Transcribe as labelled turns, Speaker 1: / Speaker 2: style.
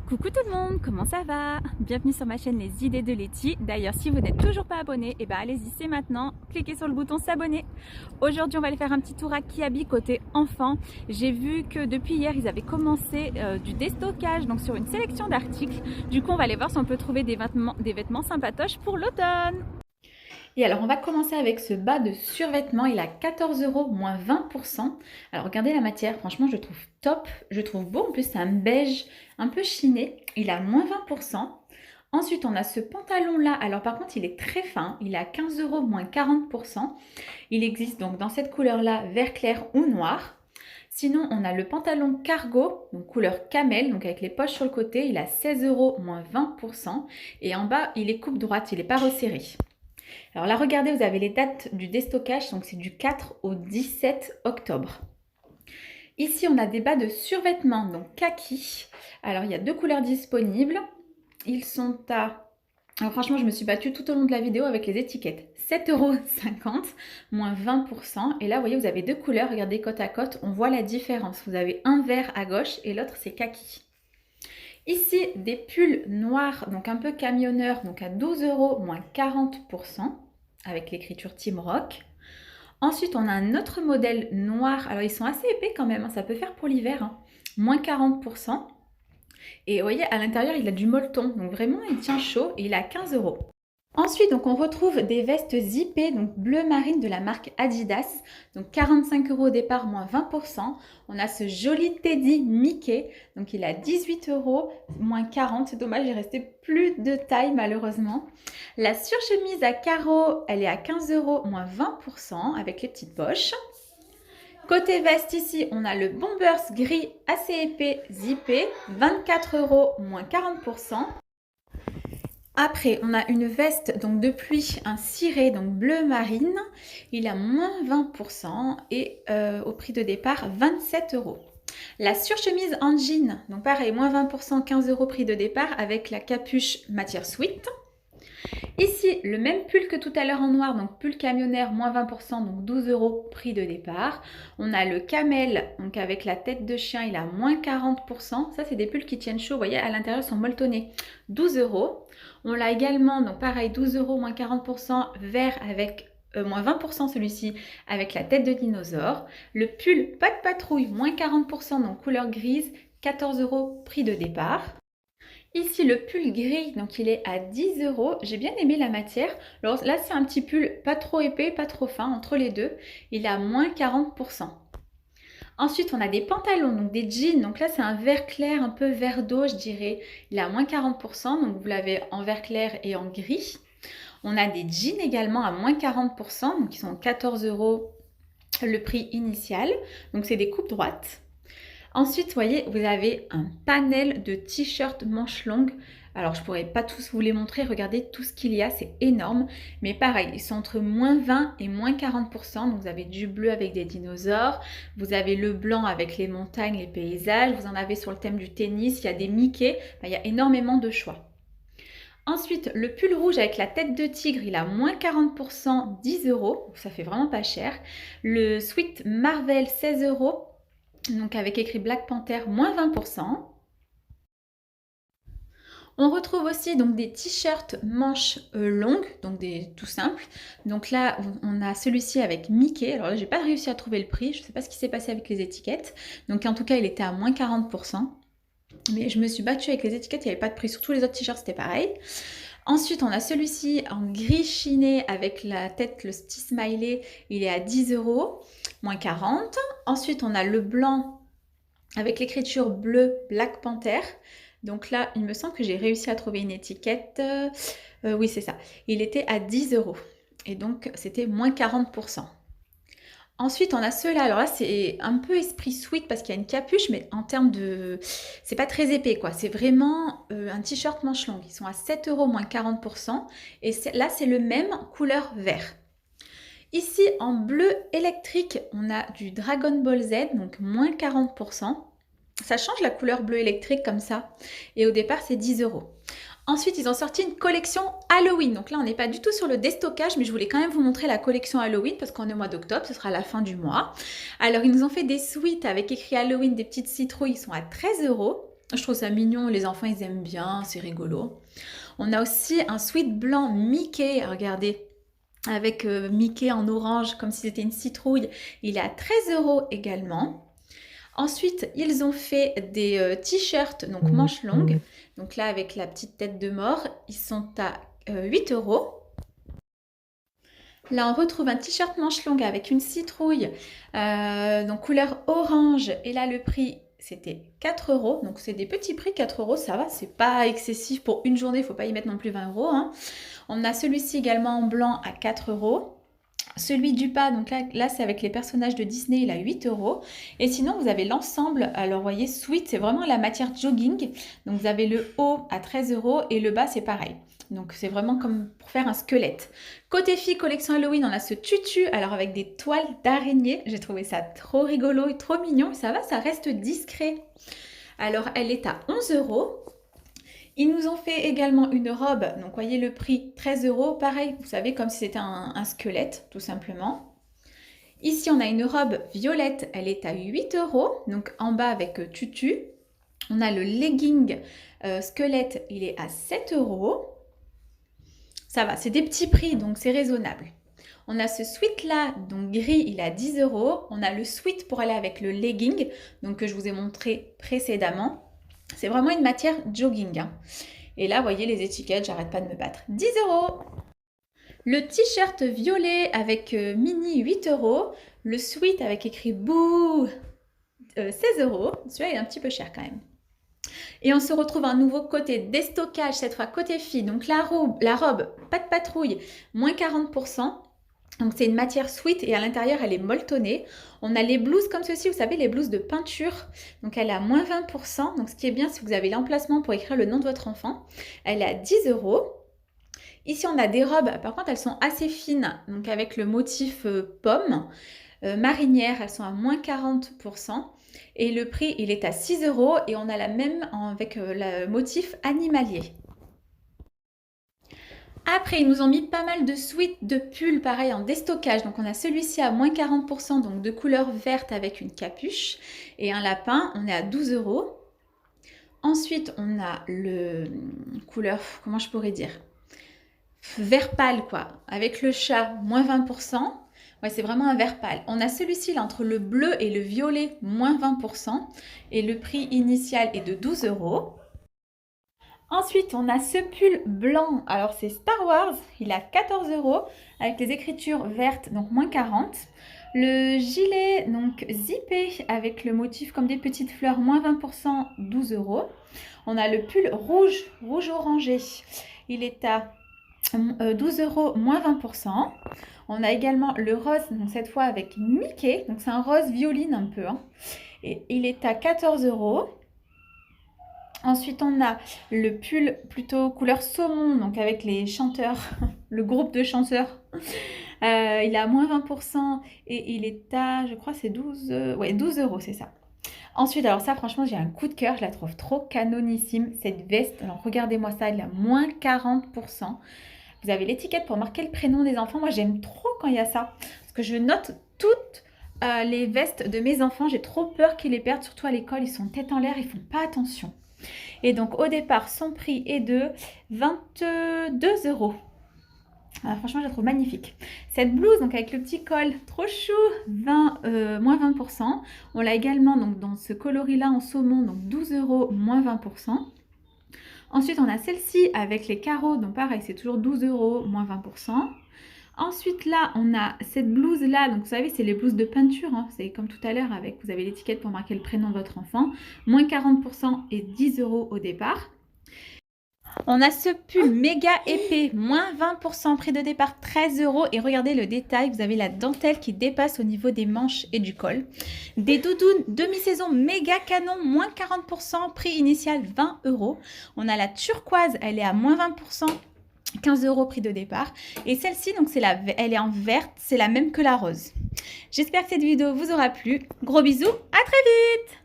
Speaker 1: Coucou tout le monde, comment ça va? Bienvenue sur ma chaîne Les Idées de Letty. D'ailleurs, si vous n'êtes toujours pas abonné, allez-y, c'est maintenant. Cliquez sur le bouton s'abonner. Aujourd'hui, on va aller faire un petit tour à Kiabi côté enfant. J'ai vu que depuis hier, ils avaient commencé du déstockage, donc sur une sélection d'articles. Du coup, on va aller voir si on peut trouver des vêtements sympatoches pour l'automne. Et alors, on va commencer avec ce bas de survêtement. Il a 14 euros moins 20%. Alors, regardez la matière. Franchement, je le trouve top. Je le trouve beau. En plus, c'est un beige un peu chiné. Il a moins 20%. Ensuite, on a ce pantalon-là. Alors, par contre, il est très fin. Il a 15 euros moins 40%. Il existe donc dans cette couleur-là, vert clair ou noir. Sinon, on a le pantalon cargo, donc couleur camel, donc avec les poches sur le côté. Il a 16 euros moins 20%. Et en bas, il est coupe droite. Il n'est pas resserré. Alors là, regardez, vous avez les dates du déstockage, donc c'est du 4 au 17 octobre. Ici, on a des bas de survêtement, donc kaki. Alors, il y a deux couleurs disponibles. Ils sont à... Alors franchement, je me suis battue tout au long de la vidéo avec les étiquettes. 7,50 € moins 20%. Et là, vous voyez, vous avez deux couleurs. Regardez côte à côte, on voit la différence. Vous avez un vert à gauche et l'autre, c'est kaki. Ici, des pulls noirs, donc un peu camionneurs, donc à 12 € moins 40%, avec l'écriture Team Rock. Ensuite, on a un autre modèle noir. Alors, ils sont assez épais quand même, hein, ça peut faire pour l'hiver, hein. Moins 40%. Et vous voyez, à l'intérieur, il a du molleton, donc vraiment, il tient chaud et il a 15 €. Ensuite, donc, on retrouve des vestes zippées, donc bleu marine de la marque Adidas, donc 45 € au départ, moins 20%. On a ce joli Teddy Mickey, donc il a 18 € moins 40. C'est dommage, il restait plus de taille malheureusement. La surchemise à carreaux, elle est à 15 € moins 20% avec les petites poches. Côté veste ici, on a le Bombers gris assez épais zippé, 24 € moins 40%. Après, on a une veste donc de pluie, un ciré donc bleu marine. Il a moins 20% et au prix de départ 27 €. La surchemise en jean, donc pareil, moins 20%, 15 € prix de départ avec la capuche matière sweat. Ici, le même pull que tout à l'heure en noir, donc pull camionnaire, moins 20%, donc 12 € prix de départ. On a le camel, donc avec la tête de chien, il a moins 40%. Ça, c'est des pulls qui tiennent chaud, vous voyez, à l'intérieur, ils sont molletonnés. 12 €. On l'a également, donc pareil, 12 € moins 40%, vert avec moins 20% celui-ci avec la tête de dinosaure. Le pull pas de patrouille, moins 40%, donc couleur grise, 14 € prix de départ. Ici, le pull gris, donc il est à 10 €. J'ai bien aimé la matière. Alors là, c'est un petit pull pas trop épais, pas trop fin, entre les deux. Il est à moins 40%. Ensuite, on a des pantalons, donc des jeans. Donc là, c'est un vert clair, un peu vert d'eau, je dirais. Il est à moins 40%, donc vous l'avez en vert clair et en gris. On a des jeans également à moins 40%, donc ils sont 14 € le prix initial. Donc c'est des coupes droites. Ensuite, vous voyez, vous avez un panel de t-shirts manches longues. Alors, je ne pourrais pas tous vous les montrer. Regardez tout ce qu'il y a, c'est énorme. Mais pareil, ils sont entre moins 20 et moins 40%. Donc, vous avez du bleu avec des dinosaures. Vous avez le blanc avec les montagnes, les paysages. Vous en avez sur le thème du tennis. Il y a des Mickey. Enfin, il y a énormément de choix. Ensuite, le pull rouge avec la tête de tigre, il a moins 40%, 10 €. Ça fait vraiment pas cher. Le sweat Marvel, 16 €. Donc avec écrit Black Panther, moins 20%. On retrouve aussi donc des t-shirts manches longues, donc des tout simples. Donc là, on a celui-ci avec Mickey. Alors là, j'ai pas réussi à trouver le prix. Je ne sais pas ce qui s'est passé avec les étiquettes. Donc en tout cas, il était à moins 40%. Mais je me suis battue avec les étiquettes, il n'y avait pas de prix. Sur tous les autres t-shirts, c'était pareil. Ensuite, on a celui-ci en gris chiné avec la tête, le petit smiley. Il est à 10 €, moins 40. Ensuite, on a le blanc avec l'écriture bleue Black Panther. Donc là, il me semble que j'ai réussi à trouver une étiquette. Oui, c'est ça. Il était à 10 €. Et donc, c'était moins 40%. Ensuite, on a ceux-là. Alors là, c'est un peu esprit sweat parce qu'il y a une capuche, mais en termes de... C'est pas très épais, quoi. C'est vraiment un t-shirt manche longue. Ils sont à 7 € moins 40%. Et là, c'est le même couleur vert. Ici, en bleu électrique, on a du Dragon Ball Z, donc moins 40%. Ça change la couleur bleu électrique comme ça. Et au départ, c'est 10 €. Ensuite, ils ont sorti une collection Halloween. Donc là, on n'est pas du tout sur le déstockage, mais je voulais quand même vous montrer la collection Halloween parce qu'on est au mois d'octobre, ce sera la fin du mois. Alors, ils nous ont fait des suites avec écrit Halloween, des petites citrouilles, ils sont à 13 €. Je trouve ça mignon, les enfants ils aiment bien, c'est rigolo. On a aussi un sweat blanc Mickey, regardez, avec Mickey en orange, comme si c'était une citrouille. Il est à 13 € également. Ensuite, ils ont fait des t-shirts, donc manches longues. Donc là, avec la petite tête de mort, ils sont à 8 €. Là, on retrouve un t-shirt manche longue avec une citrouille, donc couleur orange. Et là, le prix, c'était 4 €. Donc, c'est des petits prix, 4 €, ça va, c'est pas excessif pour une journée, il ne faut pas y mettre non plus 20 €. Hein. On a celui-ci également en blanc à 4 €. Celui du pas, donc là c'est avec les personnages de Disney, il a 8 €. Et sinon, vous avez l'ensemble, alors vous voyez, sweat, c'est vraiment la matière jogging. Donc vous avez le haut à 13 € et le bas, c'est pareil. Donc c'est vraiment comme pour faire un squelette. Côté filles, collection Halloween, on a ce tutu, alors avec des toiles d'araignée. J'ai trouvé ça trop rigolo et trop mignon. Ça va, ça reste discret. Alors elle est à 11 €. Ils nous ont fait également une robe, donc voyez le prix, 13 €, pareil, vous savez, comme si c'était un squelette, tout simplement. Ici, on a une robe violette, elle est à 8 €, donc en bas avec tutu. On a le legging squelette, il est à 7 €. Ça va, c'est des petits prix, donc c'est raisonnable. On a ce sweat là, donc gris, il est à 10 €. On a le sweat pour aller avec le legging, donc que je vous ai montré précédemment. C'est vraiment une matière jogging. Hein. Et là, vous voyez les étiquettes, j'arrête pas de me battre. 10 €. Le t-shirt violet avec mini, 8 €. Le sweat avec écrit bouh, 16 €. Celui-là, il est un petit peu cher quand même. Et on se retrouve un nouveau côté déstockage, cette fois côté fille. Donc la robe, pas de patrouille, moins 40%. Donc c'est une matière sweat et à l'intérieur elle est molletonnée. On a les blouses comme ceci, vous savez, les blouses de peinture. Donc elle est à moins 20%. Donc ce qui est bien, si vous avez l'emplacement pour écrire le nom de votre enfant, elle est à 10 €. Ici on a des robes, par contre elles sont assez fines, donc avec le motif pomme. Marinière, elles sont à moins 40%. Et le prix il est à 6 € et on a la même avec le motif animalier. Après, ils nous ont mis pas mal de suites de pulls, pareil, en déstockage. Donc, on a celui-ci à moins 40%, donc de couleur verte avec une capuche. Et un lapin, on est à 12 €. Ensuite, on a le couleur, comment je pourrais dire, vert pâle, quoi. Avec le chat, moins 20%. Ouais, c'est vraiment un vert pâle. On a celui-ci là entre le bleu et le violet, moins 20%. Et le prix initial est de 12 €. Ensuite, on a ce pull blanc. Alors, c'est Star Wars. Il a 14 € avec les écritures vertes, donc moins 40. Le gilet, donc zippé avec le motif comme des petites fleurs, moins 20%, 12 €. On a le pull rouge orangé. Il est à 12 €, moins 20%. On a également le rose, donc cette fois avec Mickey. Donc, c'est un rose violine un peu. Hein. Et il est à 14 €. Ensuite, on a le pull plutôt couleur saumon, donc avec les chanteurs, le groupe de chanteurs. Il est à moins 20% et il est à, je crois, c'est 12 €, c'est ça. Ensuite, alors ça, franchement, j'ai un coup de cœur, je la trouve trop canonissime, cette veste. Alors, regardez-moi ça, elle est à moins 40%. Vous avez l'étiquette pour marquer le prénom des enfants. Moi, j'aime trop quand il y a ça, parce que je note toutes les vestes de mes enfants. J'ai trop peur qu'ils les perdent, surtout à l'école, ils sont tête en l'air, ils font pas attention. Et donc au départ, son prix est de 22 €. Ah, franchement, je la trouve magnifique. Cette blouse, donc avec le petit col, trop chou, moins 20%. On l'a également donc, dans ce coloris-là en saumon, donc 12 €, moins 20%. Ensuite, on a celle-ci avec les carreaux, donc pareil, c'est toujours 12 €, moins 20%. Ensuite, là, on a cette blouse-là. Donc, vous savez, c'est les blouses de peinture. Hein. C'est comme tout à l'heure avec, vous avez l'étiquette pour marquer le prénom de votre enfant. Moins 40% et 10 € au départ. On a ce pull méga épais, moins 20%, prix de départ 13 €. Et regardez le détail, vous avez la dentelle qui dépasse au niveau des manches et du col. Des doudounes demi-saison méga canon, moins 40%, prix initial 20 €. On a la turquoise, elle est à moins 20%. 15 € prix de départ. Et celle-ci, donc elle est en verte, c'est la même que la rose. J'espère que cette vidéo vous aura plu. Gros bisous, à très vite!